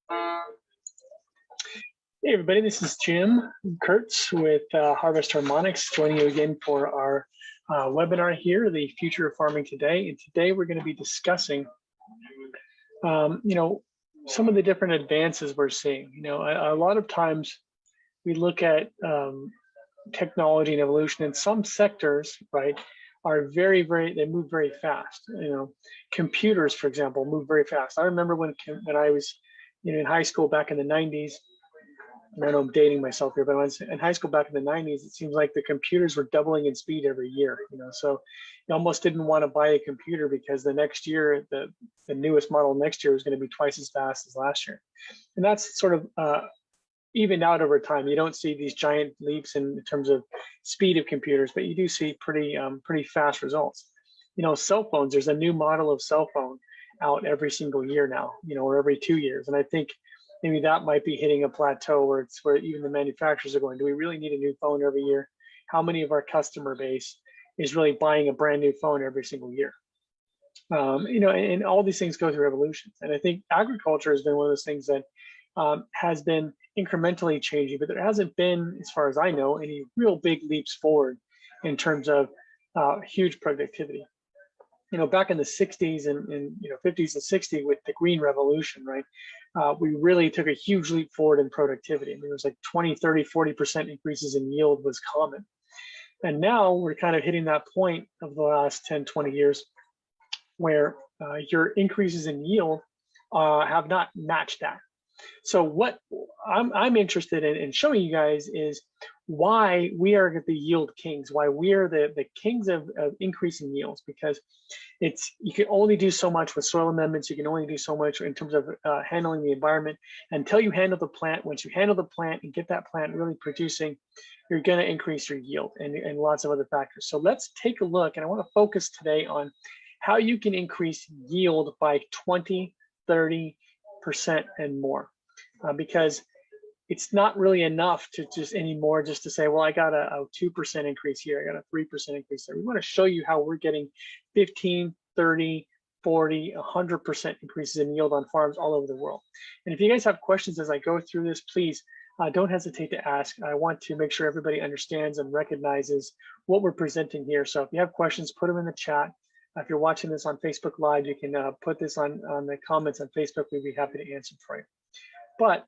Hey everybody, this is Jim Kurtz with Harvest Harmonics, joining you again for our webinar here, the future of farming today. And today we're going to be discussing, some of the different advances we're seeing. A lot of times we look at technology and evolution in some sectors, right, are they move very fast. Computers, for example, move very fast. I remember when I was in high school back in the 90s. I know I'm dating myself here, but when I was in high school back in the 90s, it seems like the computers were doubling in speed every year. So you almost didn't want to buy a computer because the next year, the newest model next year was going to be twice as fast as last year. And that's sort of evened out over time. You don't see these giant leaps in terms of speed of computers, but you do see pretty fast results. Cell phones, there's a new model of cell phone out every single year now, or every 2 years. And I think maybe that might be hitting a plateau where even the manufacturers are going, do we really need a new phone every year? How many of our customer base is really buying a brand new phone every single year? And all these things go through evolutions. And I think agriculture has been one of those things that has been incrementally changing, but there hasn't been, as far as I know, any real big leaps forward in terms of huge productivity. Back in the 60s and 50s and 60s with the Green Revolution, right? We really took a huge leap forward in productivity. I mean, it was like 20, 30, 40% increases in yield was common. And now we're kind of hitting that point of the last 10, 20 years where your increases in yield have not matched that. So what I'm interested in showing you guys is why we are the yield kings, why we are the kings of increasing yields, because you can only do so much with soil amendments. You can only do so much in terms of handling the environment until you handle the plant. Once you handle the plant and get that plant really producing, you're going to increase your yield and lots of other factors. So let's take a look, and I want to focus today on how you can increase yield by 20, 30% and more, because it's not really enough to just to say, well, I got a 2% increase here, I got a 3% increase there. We want to show you how we're getting 15, 30, 40, 100% increases in yield on farms all over the world. And if you guys have questions as I go through this, please don't hesitate to ask. I want to make sure everybody understands and recognizes what we're presenting here. So if you have questions, put them in the chat. If you're watching this on Facebook Live, you can put this on the comments on Facebook. We'd be happy to answer for you. But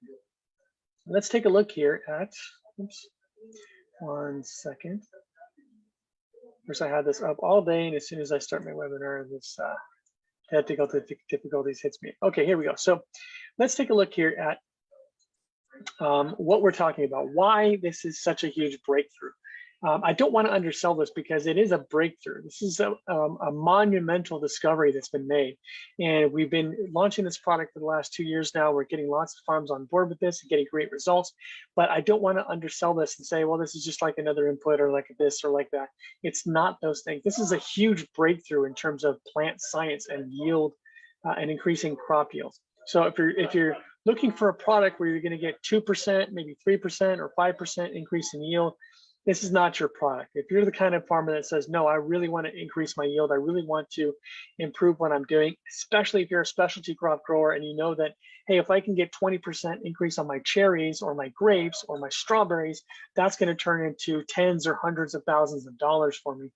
let's take a look here at, oops, 1 second. First, I had this up all day, and as soon as I start my webinar, this technical difficulties hits me. Okay, here we go. So let's take a look here at what we're talking about, why this is such a huge breakthrough. I don't want to undersell this because it is a breakthrough. This is a monumental discovery that's been made. And we've been launching this product for the last 2 years now. We're getting lots of farms on board with this and getting great results. But I don't want to undersell this and say, well, this is just like another input or like this or like that. It's not those things. This is a huge breakthrough in terms of plant science and yield and increasing crop yields. So if you're looking for a product where you're going to get 2%, maybe 3% or 5% increase in yield, this is not your product. If you're the kind of farmer that says, no, I really want to increase my yield, I really want to improve what I'm doing, especially if you're a specialty crop grower and you know that, hey, if I can get 20% increase on my cherries or my grapes or my strawberries, that's going to turn into tens or hundreds of thousands of dollars for me.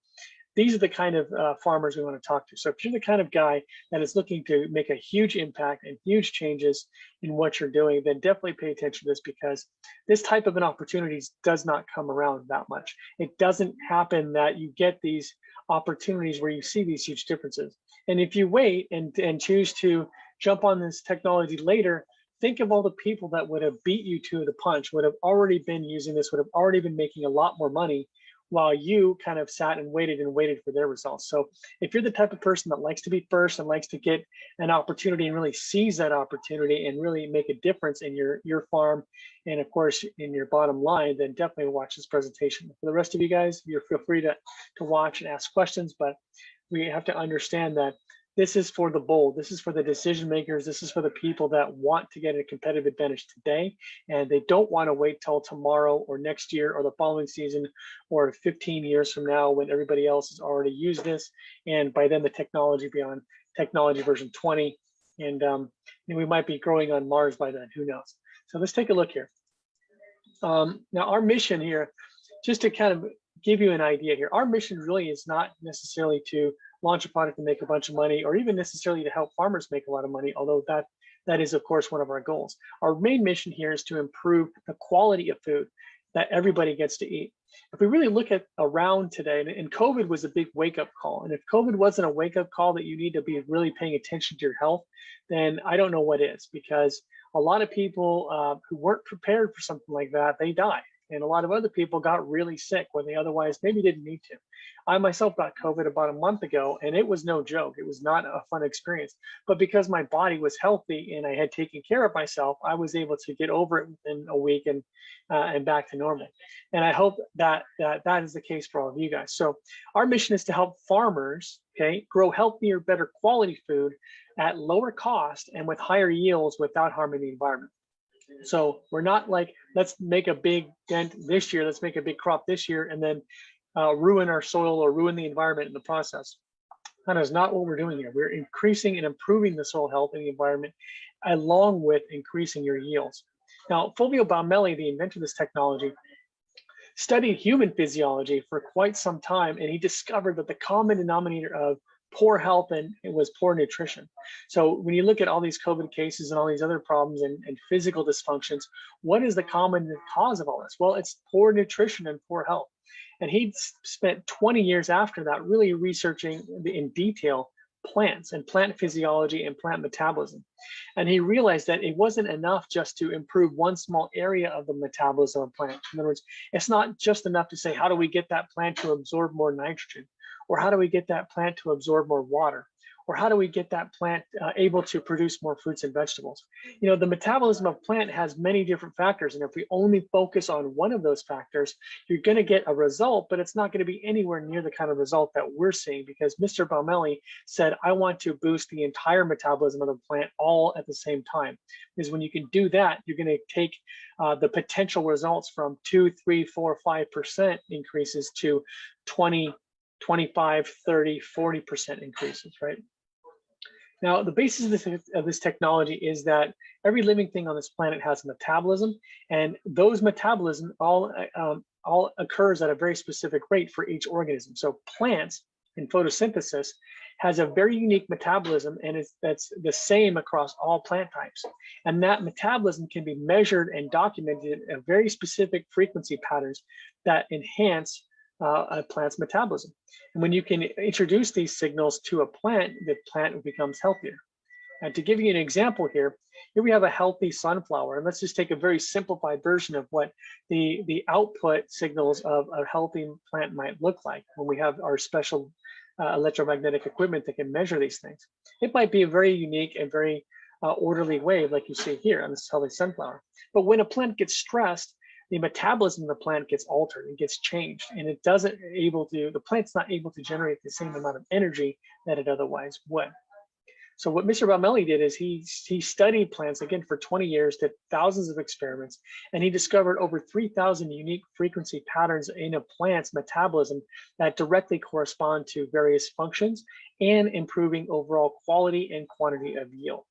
These are the kind of farmers we want to talk to. So if you're the kind of guy that is looking to make a huge impact and huge changes in what you're doing, then definitely pay attention to this, because this type of an opportunity does not come around that much. It doesn't happen that you get these opportunities where you see these huge differences. And if you wait and choose to jump on this technology later, think of all the people that would have beat you to the punch, would have already been using this, would have already been making a lot more money, while you kind of sat and waited for their results. So if you're the type of person that likes to be first and likes to get an opportunity and really seize that opportunity and really make a difference in your farm and of course in your bottom line, then definitely watch this presentation. For the rest of you guys, you feel free to watch and ask questions, but we have to understand that this is for the bold. This is for the decision makers. This is for the people that want to get a competitive advantage today, and they don't want to wait till tomorrow or next year or the following season or 15 years from now when everybody else has already used this. And by then the technology beyond technology version 20 And we might be growing on Mars by then, who knows? So let's take a look here. Now our mission here, just to kind of give you an idea here, our mission really is not necessarily to launch a product and make a bunch of money, or even necessarily to help farmers make a lot of money, although that is of course one of our goals. Our main mission here is to improve the quality of food that everybody gets to eat. If we really look at around today, and COVID was a big wake-up call, and if COVID wasn't a wake-up call that you need to be really paying attention to your health, then I don't know what is, because a lot of people who weren't prepared for something like that, they died. And a lot of other people got really sick when they otherwise maybe didn't need to. I myself got COVID about a month ago, and it was no joke. It was not a fun experience. But because my body was healthy and I had taken care of myself, I was able to get over it within a week and back to normal. And I hope that is the case for all of you guys. So our mission is to help farmers, okay, grow healthier, better quality food at lower cost and with higher yields without harming the environment. So we're not like, let's make a big dent this year, let's make a big crop this year, and then ruin our soil or ruin the environment in the process. That is not what we're doing here. We're increasing and improving the soil health and the environment, along with increasing your yields. Now, Fulvio Baumelli, the inventor of this technology, studied human physiology for quite some time, and he discovered that the common denominator of poor health and it was poor nutrition. So when you look at all these COVID cases and all these other problems and physical dysfunctions, what is the common cause of all this? Well, it's poor nutrition and poor health. And he spent 20 years after that really researching in detail plants and plant physiology and plant metabolism. And he realized that it wasn't enough just to improve one small area of the metabolism of a plant. In other words, it's not just enough to say, how do we get that plant to absorb more nitrogen? Or how do we get that plant to absorb more water? Or how do we get that plant able to produce more fruits and vegetables? You know, the metabolism of plant has many different factors. And if we only focus on one of those factors, you're going to get a result, but it's not going to be anywhere near the kind of result that we're seeing, because Mr. Baumelli said, I want to boost the entire metabolism of the plant all at the same time. Because when you can do that, you're going to take the potential results from 2, 3, 4, 5% increases to 20, 25, 30, 40% increases, right? Now, the basis of this technology is that every living thing on this planet has a metabolism, and those metabolism all occurs at a very specific rate for each organism. So plants in photosynthesis has a very unique metabolism, and that's the same across all plant types. And that metabolism can be measured and documented at very specific frequency patterns that enhance a plant's metabolism. And when you can introduce these signals to a plant, the plant becomes healthier. And to give you an example here we have a healthy sunflower, and let's just take a very simplified version of what the output signals of a healthy plant might look like when we have our special electromagnetic equipment that can measure these things. It might be a very unique and very orderly wave like you see here on this healthy sunflower. But when a plant gets stressed, the metabolism of the plant gets altered, it gets changed, and the plant's not able to generate the same amount of energy that it otherwise would. So what Mr. Baumelli did is he studied plants, again, for 20 years, did thousands of experiments, and he discovered over 3,000 unique frequency patterns in a plant's metabolism that directly correspond to various functions and improving overall quality and quantity of yield.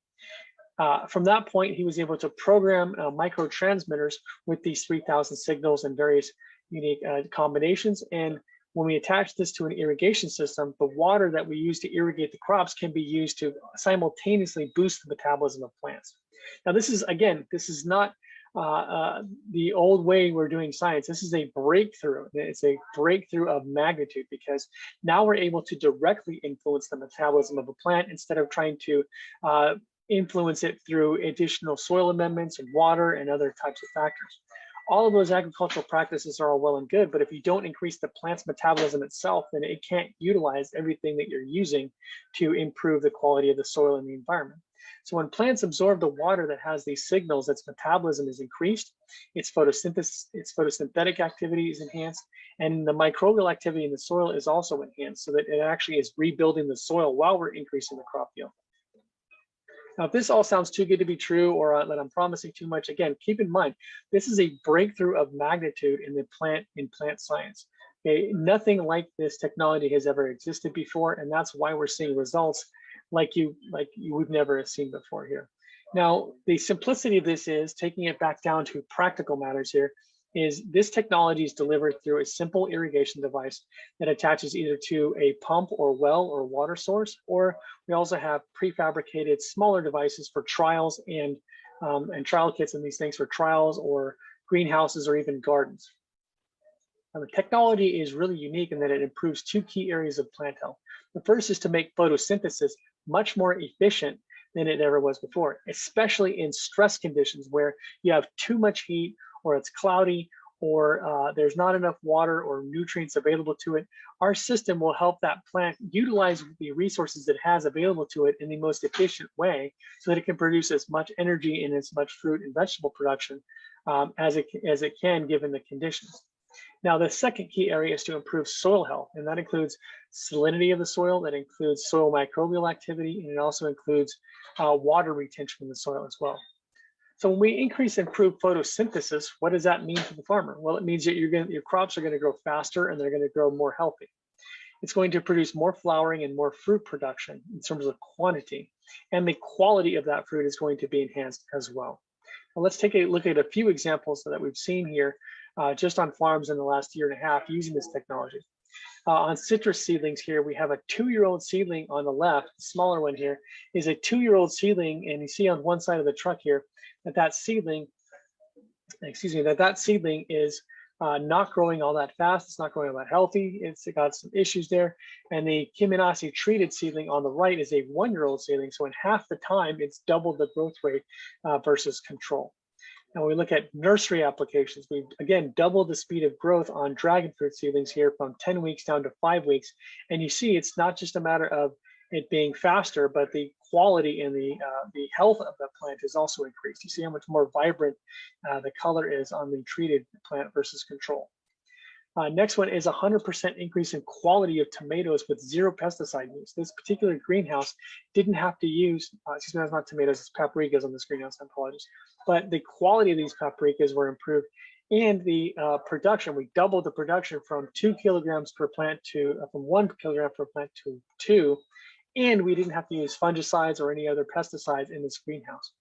From that point, he was able to program microtransmitters with these 3,000 signals and various unique combinations. And when we attach this to an irrigation system, the water that we use to irrigate the crops can be used to simultaneously boost the metabolism of plants. Now, this is not the old way we're doing science. This is a breakthrough. It's a breakthrough of magnitude, because now we're able to directly influence the metabolism of a plant instead of trying to influence it through additional soil amendments and water and other types of factors. All of those agricultural practices are all well and good, but if you don't increase the plant's metabolism itself, then it can't utilize everything that you're using to improve the quality of the soil and the environment. So when plants absorb the water that has these signals, its metabolism is increased, its photosynthesis, its photosynthetic activity is enhanced, and the microbial activity in the soil is also enhanced, so that it actually is rebuilding the soil while we're increasing the crop yield. Now, if this all sounds too good to be true, or that I'm promising too much, again, keep in mind, this is a breakthrough of magnitude in plant science. Okay, nothing like this technology has ever existed before, and that's why we're seeing results we've never seen before here. Now, the simplicity of this is taking it back down to practical matters here is this technology is delivered through a simple irrigation device that attaches either to a pump or well or water source, or we also have prefabricated smaller devices for trials and trial kits and these things for trials or greenhouses or even gardens. Now, the technology is really unique in that it improves two key areas of plant health. The first is to make photosynthesis much more efficient than it ever was before, especially in stress conditions where you have too much heat or it's cloudy or there's not enough water or nutrients available to it. Our system will help that plant utilize the resources it has available to it in the most efficient way so that it can produce as much energy and as much fruit and vegetable production as it can given the conditions. Now, the second key area is to improve soil health, and that includes salinity of the soil, that includes soil microbial activity, and it also includes water retention in the soil as well. So when we increase and improve photosynthesis, what does that mean for the farmer? Well, it means that your crops are going to grow faster and they're going to grow more healthy. It's going to produce more flowering and more fruit production in terms of quantity, and the quality of that fruit is going to be enhanced as well. Now, let's take a look at a few examples that we've seen here just on farms in the last year and a half using this technology. On citrus seedlings here, we have a 2-year-old seedling on the left. The smaller one here is a 2-year-old seedling, and you see on one side of the truck here that seedling is not growing all that fast. It's not growing all that healthy. It's got some issues there. And the Kiminasi treated seedling on the right is a 1-year-old seedling. So in half the time, it's doubled the growth rate versus control. Now, when we look at nursery applications, we've again doubled the speed of growth on dragon fruit seedlings here from 10 weeks down to 5 weeks. And you see it's not just a matter of it being faster, but the quality and the health of the plant is also increased. You see how much more vibrant the color is on the treated plant versus control. Next one is 100% increase in quality of tomatoes with 0 pesticide use. This particular greenhouse didn't have to use, excuse me, that's not tomatoes, it's paprikas on this greenhouse, I apologize. But the quality of these paprikas were improved, and the production, we doubled the production from 2 kilograms per plant to, from 1 kilogram per plant to 2, and we didn't have to use fungicides or any other pesticides in this greenhouse.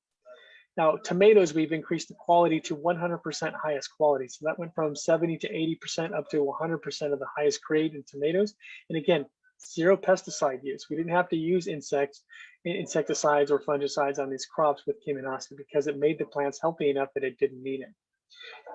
Now, tomatoes, we've increased the quality to 100% highest quality. So that went from 70 to 80% up to 100% of the highest grade in tomatoes. And again, 0 pesticide use. We didn't have to use insecticides or fungicides on these crops with Kiminasi because it made the plants healthy enough that it didn't need it.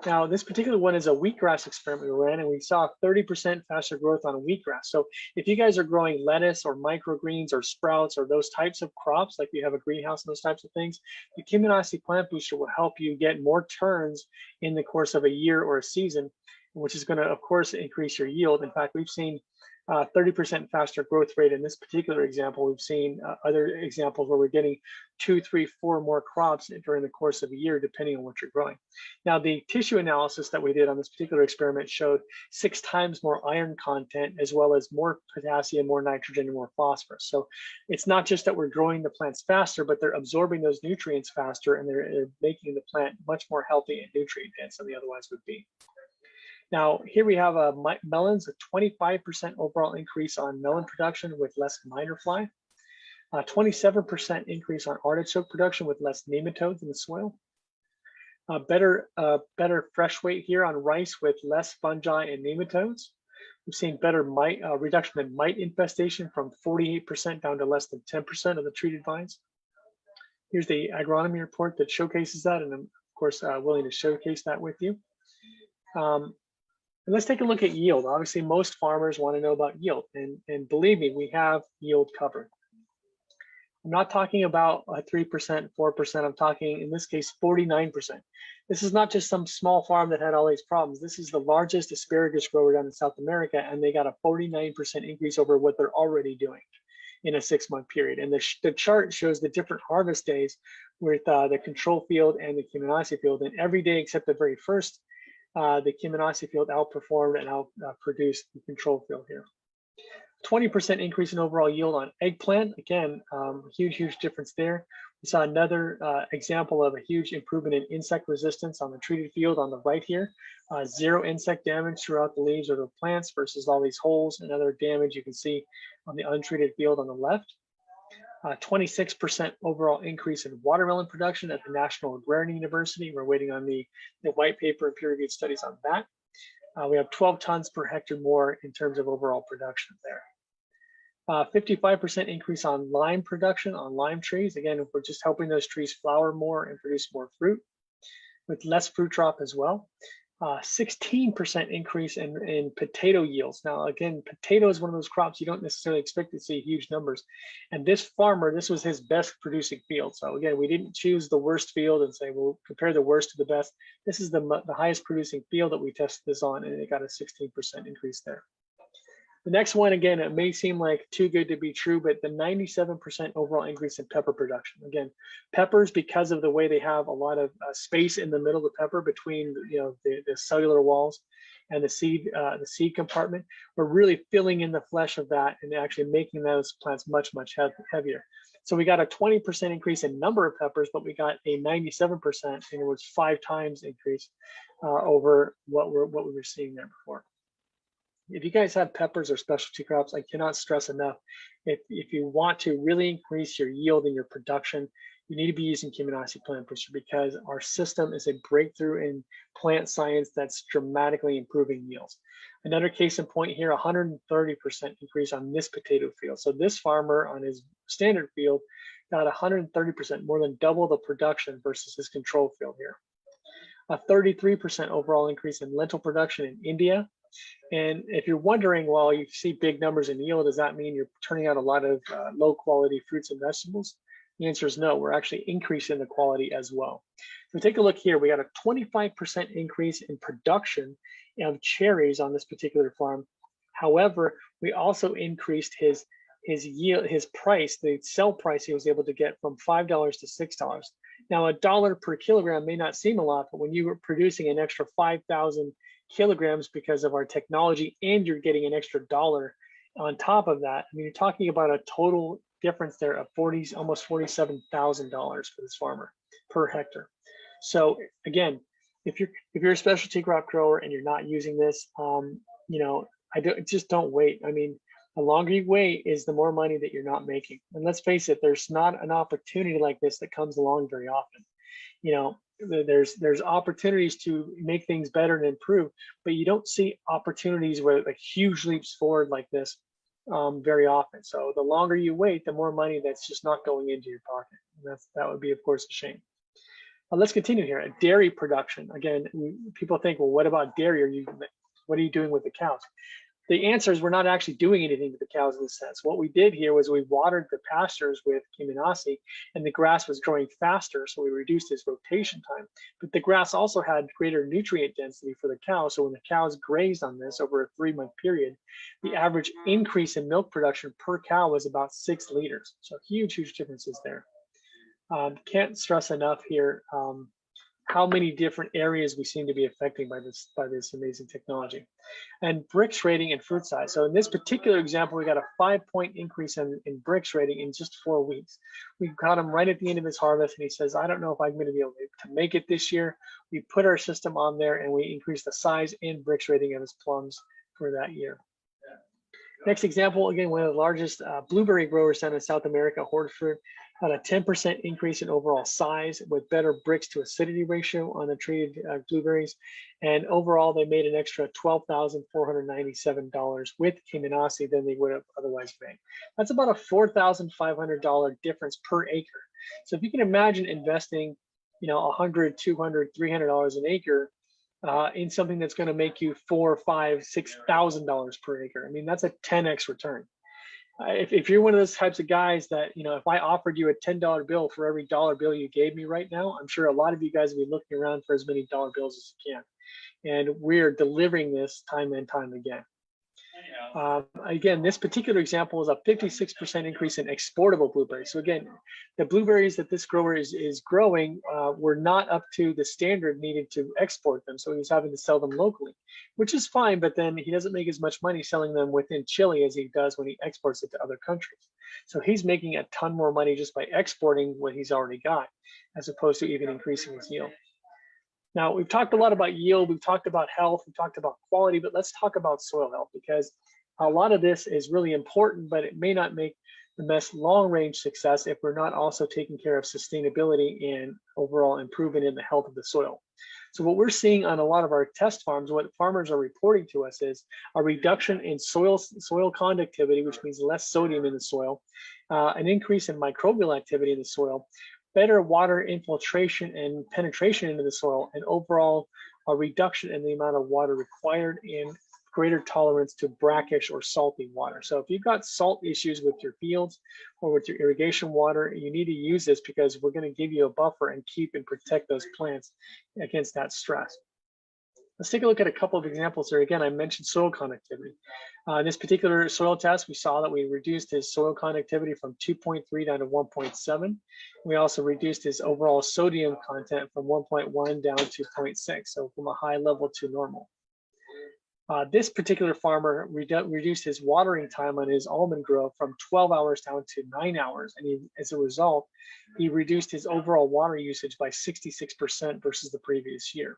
Now, this particular one is a wheatgrass experiment we ran, and we saw 30% faster growth on wheatgrass. So if you guys are growing lettuce or microgreens or sprouts or those types of crops, like you have a greenhouse and those types of things, the Kiminasi plant booster will help you get more turns in the course of a year or a season, which is going to, of course, increase your yield. In fact, we've seen 30% faster growth rate in this particular example. We've seen other examples where we're getting 2, 3, 4 more crops during the course of a year, depending on what you're growing. Now, the tissue analysis that we did on this particular experiment showed 6 times more iron content, as well as more potassium, more nitrogen, and more phosphorus. So it's not just that we're growing the plants faster, but they're absorbing those nutrients faster, and they're making the plant much more healthy and nutrient dense than they otherwise would be. Now, here we have melons, a 25% overall increase on melon production with less minor fly, 27% increase on artichoke production with less nematodes in the soil, better fresh weight here on rice with less fungi and nematodes. We've seen better reduction in mite infestation from 48% down to less than 10% of the treated vines. Here's the agronomy report that showcases that, and I'm, of course, willing to showcase that with you. And let's take a look at yield. Obviously, most farmers want to know about yield, and believe me, we have yield covered. I'm not talking about 3%, 4%. I'm talking, in this case, 49%. This is not just some small farm that had all these problems. This is the largest asparagus grower down in South America, and they got a 49% increase over what they're already doing in a 6-month period. And the chart shows the different harvest days with the control field and the Kiminasi field. And every day except the very first, the Kiminasi field outperformed and outproduced the control field here. 20% increase in overall yield on eggplant. Again, huge difference there. We saw another example of a huge improvement in insect resistance on the treated field on the right here. 0 insect damage throughout the leaves of the plants versus all these holes and other damage you can see on the untreated field on the left. 26% overall increase in watermelon production at the National Agrarian University. We're waiting on the white paper and peer-reviewed studies on that. We have 12 tons per hectare more in terms of overall production there. 55% increase on lime production on lime trees. Again, we're just helping those trees flower more and produce more fruit with less fruit drop as well. 16% increase in potato yields. Now, again, potato is one of those crops you don't necessarily expect to see huge numbers. And this farmer, this was his best producing field. So again, we didn't choose the worst field and say, we'll compare the worst to the best. This is the highest producing field that we tested this on, and it got a 16% increase there. The next one, again, it may seem like too good to be true, but the 97% overall increase in pepper production. Again, peppers, because of the way they have a lot of space in the middle of the pepper between the cellular walls and the seed compartment, we're really filling in the flesh of that and actually making those plants much, much heavier. So we got a 20% increase in number of peppers, but we got a 97%, and it was 5 times increase over what we were seeing there before. If you guys have peppers or specialty crops, I cannot stress enough, if you want to really increase your yield and your production, you need to be using Kemenasi plant booster, because our system is a breakthrough in plant science that's dramatically improving yields. Another case in point here, 130% increase on this potato field. So this farmer on his standard field got 130%, more than double the production versus his control field here. A 33% overall increase in lentil production in India. And if you're wondering, well, you see big numbers in yield, does that mean you're turning out a lot of low quality fruits and vegetables? The answer is no, we're actually increasing the quality as well. So take a look here, we got a 25% increase in production of cherries on this particular farm. However, we also increased his yield, his price, the sell price he was able to get from $5 to $6. Now, $1 per kilogram may not seem a lot, but when you were producing an extra 5,000 kilograms because of our technology, and you're getting an extra $1 on top of that, I mean, you're talking about a total difference there of almost $47,000 for this farmer per hectare. So again, if you're a specialty crop grower and you're not using this, just don't wait. I mean, the longer you wait is the more money that you're not making. And let's face it, there's not an opportunity like this that comes along very often. There's opportunities to make things better and improve, but you don't see opportunities where like huge leaps forward like this very often. So the longer you wait, the more money that's just not going into your pocket. And that would be, of course, a shame. Let's continue here. Dairy production. Again, people think, well, what about dairy? What are you doing with the cows? The answer is we're not actually doing anything with the cows in this sense. What we did here was we watered the pastures with Kemenasi, and the grass was growing faster, so we reduced its rotation time. But the grass also had greater nutrient density for the cows, so when the cows grazed on this over a 3-month period, the average increase in milk production per cow was about 6 liters. So huge, huge differences there. Can't stress enough here how many different areas we seem to be affecting by this amazing technology. And Brix rating and fruit size. So in this particular example, we got a 5-point increase in Brix rating in just 4 weeks. We got him right at the end of his harvest, and he says, I don't know if I'm going to be able to make it this year. We put our system on there, and we increased the size and Brix rating of his plums for that year. Next example, again, one of the largest blueberry growers down in South America, Hortefruit, had a 10% increase in overall size with better Brix to acidity ratio on the treated blueberries. And overall, they made an extra $12,497 with Kemenasi than they would have otherwise made. That's about a $4,500 difference per acre. So if you can imagine investing, $100, $200, $300 an acre in something that's going to make you $4,000, $5,000, $6,000 per acre. I mean, that's a 10x return. If you're one of those types of guys that, if I offered you a $10 bill for every dollar bill you gave me right now, I'm sure a lot of you guys will be looking around for as many dollar bills as you can. And we're delivering this time and time again. Again, this particular example is a 56% increase in exportable blueberries. So again, the blueberries that this grower is growing were not up to the standard needed to export them. So he was having to sell them locally, which is fine, but then he doesn't make as much money selling them within Chile as he does when he exports it to other countries. So he's making a ton more money just by exporting what he's already got, as opposed to even increasing his yield. Now, we've talked a lot about yield, we've talked about health, we've talked about quality, but let's talk about soil health, because a lot of this is really important, but it may not make the best long-range success if we're not also taking care of sustainability and overall improvement in the health of the soil. So what we're seeing on a lot of our test farms, what farmers are reporting to us is a reduction in soil conductivity, which means less sodium in the soil, an increase in microbial activity in the soil, better water infiltration and penetration into the soil, and overall a reduction in the amount of water required and greater tolerance to brackish or salty water. So if you've got salt issues with your fields or with your irrigation water, you need to use this because we're going to give you a buffer and keep and protect those plants against that stress. Let's take a look at a couple of examples here. Again, I mentioned soil conductivity. In this particular soil test, we saw that we reduced his soil conductivity from 2.3 down to 1.7. We also reduced his overall sodium content from 1.1 down to 0.6, so from a high level to normal. This particular farmer reduced his watering time on his almond grove from 12 hours down to 9 hours. And as a result, he reduced his overall water usage by 66% versus the previous year.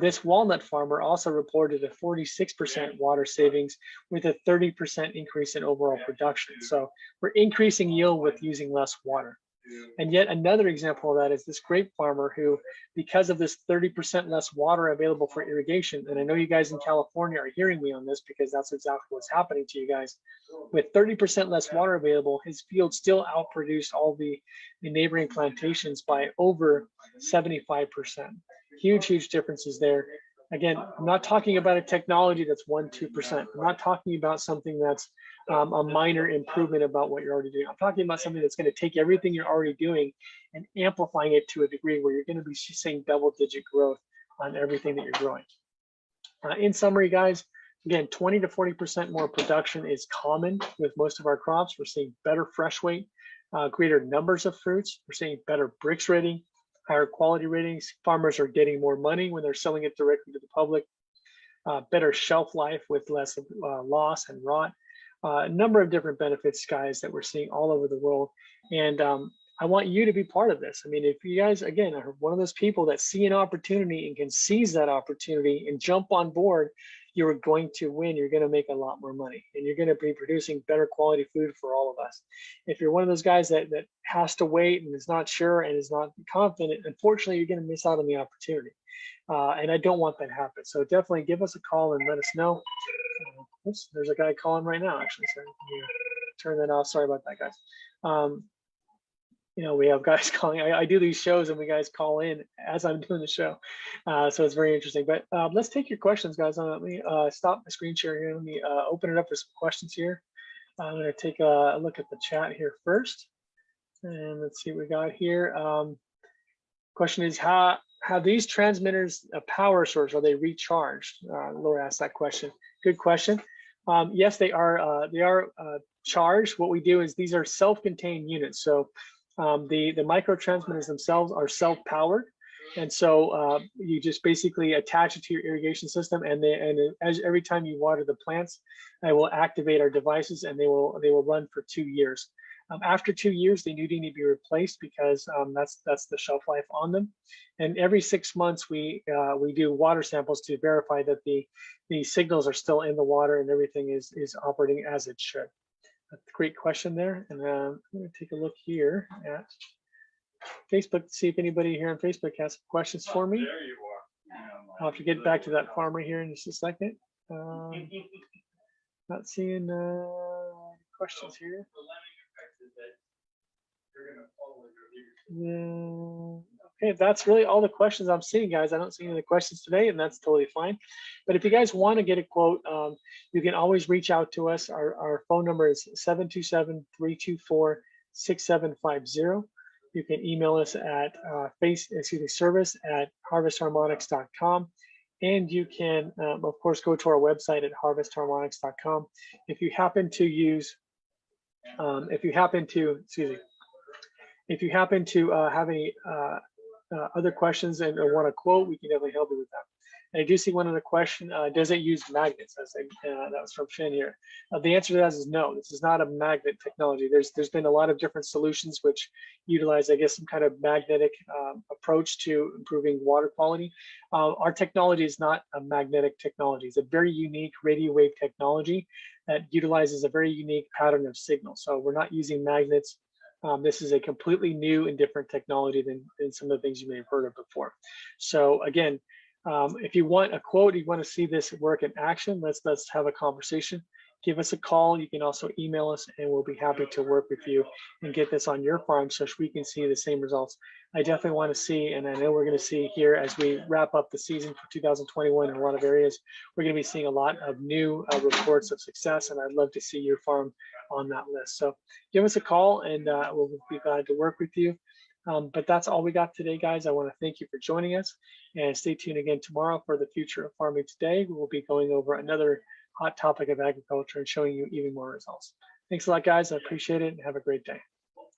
This walnut farmer also reported a 46% water savings with a 30% increase in overall production. So we're increasing yield with using less water. And yet another example of that is this grape farmer who, because of this 30% less water available for irrigation, and I know you guys in California are hearing me on this because that's exactly what's happening to you guys. With 30% less water available, his field still outproduced all the neighboring plantations by over 75%. Huge, huge differences there. Again, I'm not talking about a technology that's 1-2%. I'm not talking about something that's a minor improvement about what you're already doing. I'm talking about something that's going to take everything you're already doing and amplifying it to a degree where you're going to be seeing double-digit growth on everything that you're growing. In summary, guys, again, 20 to 40% more production is common with most of our crops. We're seeing better fresh weight, greater numbers of fruits. We're seeing better Brix rating, higher quality ratings. Farmers are getting more money when they're selling it directly to the public. Better shelf life with less loss and rot. A number of different benefits, guys, that we're seeing all over the world. And I want you to be part of this. I mean, if you guys, again, are one of those people that see an opportunity and can seize that opportunity and jump on board, you're going to win. You're going to make a lot more money and you're going to be producing better quality food for all of us. If you're one of those guys that has to wait and is not sure and is not confident, unfortunately, you're going to miss out on the opportunity. And I don't want that to happen. So definitely give us a call and let us know. Oops, there's a guy calling right now, actually. So turn that off. Sorry about that, guys. You know, we have guys calling. I do these shows and we guys call in as I'm doing the show. So it's very interesting. But let's take your questions, guys. Let me stop my screen share here. Let me open it up for some questions here. I'm going to take a look at the chat here first. And let's see what we got here. Question is, how these transmitters a power source? Are they recharged? Laura asked that question. Good question. Yes, they are charged. What we do is these are self-contained units. So the micro transmitters themselves are self-powered. And so you just basically attach it to your irrigation system, and every time you water the plants, they will activate our devices, and they will run for 2 years. After 2 years, they need to be replaced because that's the shelf life on them. And every 6 months, we do water samples to verify that the signals are still in the water and everything is operating as it should. That's a great question there. And I'm going to take a look here at Facebook to see if anybody here on Facebook has some questions for me. There you are. I'll have to get back to that farmer here in just a second. Not seeing questions here. Okay, that's really all the questions I'm seeing, guys. I don't see any of the questions today, and that's totally fine. But if you guys want to get a quote, you can always reach out to us. Our phone number is 727-324-6750. You can email us at service@harvestharmonics.com. And you can, of course, go to our website at harvestharmonics.com. If you happen to use, if you happen to have any other questions and or want a quote, we can definitely help you with that. And I do see one other question. Does it use magnets? That was from Shen here. The answer to that is no. This is not a magnet technology. There's been a lot of different solutions which utilize, I guess, some kind of magnetic approach to improving water quality. Our technology is not a magnetic technology. It's a very unique radio wave technology that utilizes a very unique pattern of signal. So we're not using magnets. This is a completely new and different technology than some of the things you may have heard of before. So again, if you want a quote, you want to see this work in action, let's have a conversation. Give us a call. You can also email us, and we'll be happy to work with you and get this on your farm so we can see the same results. I definitely want to see, and I know we're going to see here as we wrap up the season for 2021 in a lot of areas, we're going to be seeing a lot of new reports of success, and I'd love to see your farm on that list. So give us a call, and we'll be glad to work with you. But that's all we got today, guys. I want to thank you for joining us, and stay tuned again tomorrow for the Future of Farming Today. We will be going over another hot topic of agriculture and showing you even more results. Thanks a lot, guys. I appreciate it, and have a great day.